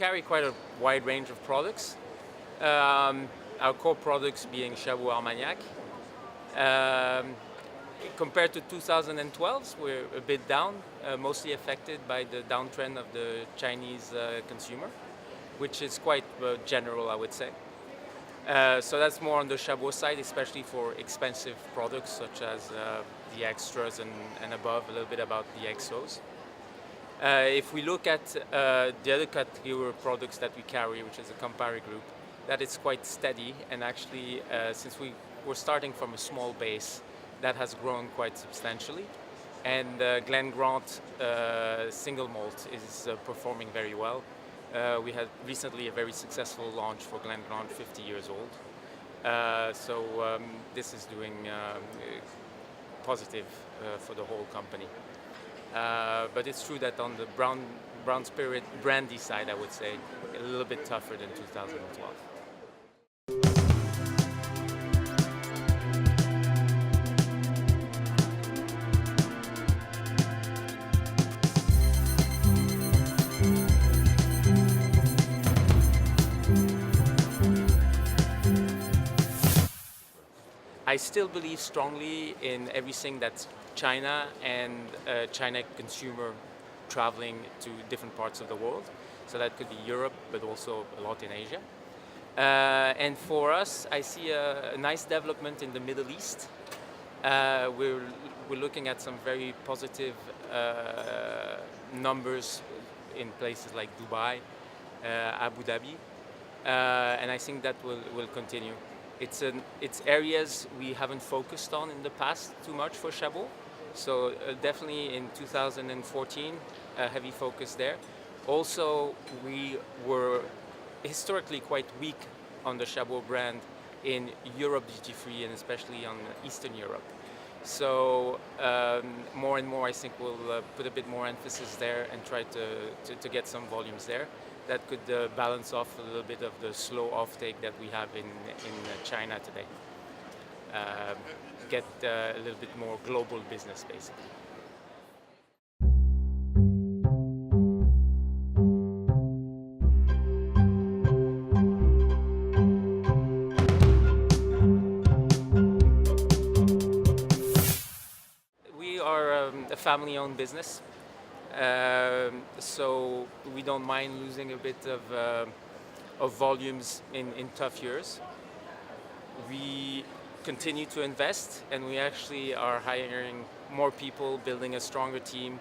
carry quite a wide range of products. Our core products being Chabot Armagnac. Compared to 2012, we're a bit down, mostly affected by the downtrend of the Chinese consumer, which is quite general, I would say. So that's more on the Chabot side, especially for expensive products such as the extras and above, a little bit about the XOs. If we look at the other category of products that we carry, which is the Campari group, that is quite steady, and actually since we're starting from a small base, that has grown quite substantially. And Glen Grant single malt is performing very well. We had recently a very successful launch for Glen Grant, 50 years old. So this is doing positive for the whole company. But it's true that on the brown spirit brandy side, I would say, a little bit tougher than 2012. I still believe strongly in everything that's China and China consumer traveling to different parts of the world. So that could be Europe, but also a lot in Asia. And for us, I see a nice development in the Middle East. We're looking at some very positive numbers in places like Dubai, Abu Dhabi, and I think that will continue. It's areas we haven't focused on in the past too much for Chabot. So definitely in 2014, a heavy focus there. Also, we were historically quite weak on the Chabot brand in Europe duty-free and especially on Eastern Europe. So more and more, I think we'll put a bit more emphasis there and try to get some volumes there. That could balance off a little bit of the slow offtake that we have in China today. Get a little bit more global business, basically. We are a family-owned business. So we don't mind losing a bit of volumes in tough years. We continue to invest, and we actually are hiring more people, building a stronger team,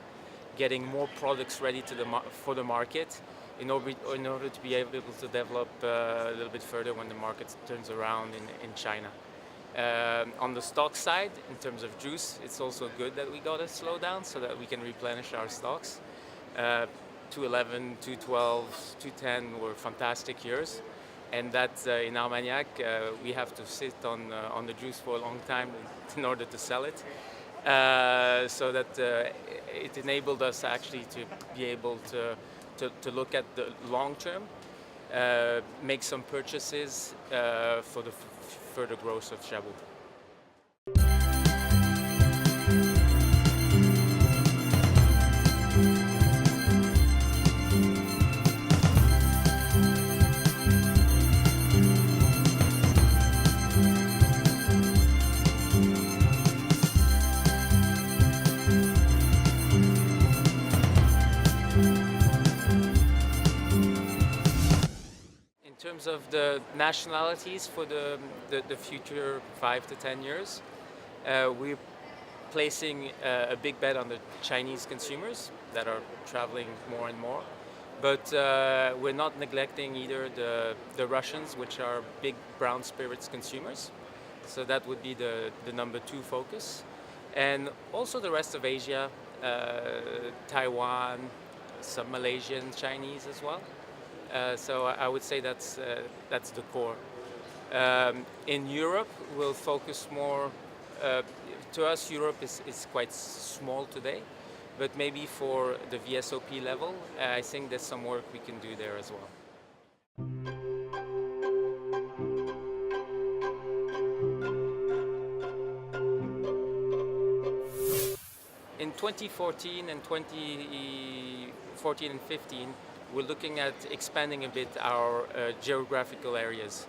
getting more products ready for the market in order to be able to develop a little bit further when the market turns around in China. On the stock side, in terms of juice, it's also good that we got a slowdown so that we can replenish our stocks. 2011, 2012, 2010 were fantastic years, and that in Armagnac we have to sit on the juice for a long time in order to sell it. So that it enabled us actually to be able to look at the long term, make some purchases for the further growth of Chabot. In terms of the nationalities for the future 5 to 10 years, we're placing a big bet on the Chinese consumers that are traveling more and more. But we're not neglecting either the Russians, which are big brown spirits consumers. So that would be the number 2 focus. And also the rest of Asia, Taiwan, some Malaysian Chinese as well. So I would say that's the core. In Europe, we'll focus more. To us, Europe is quite small today, but maybe for the VSOP level, I think there's some work we can do there as well. In 2014 and 2015, we're looking at expanding a bit our geographical areas,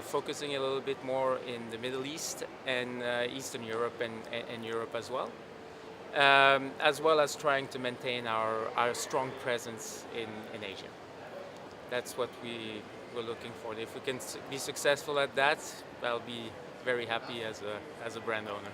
focusing a little bit more in the Middle East and Eastern Europe and Europe as well as trying to maintain our strong presence in Asia. That's what we're looking for. If we can be successful at that, I'll be very happy as a brand owner.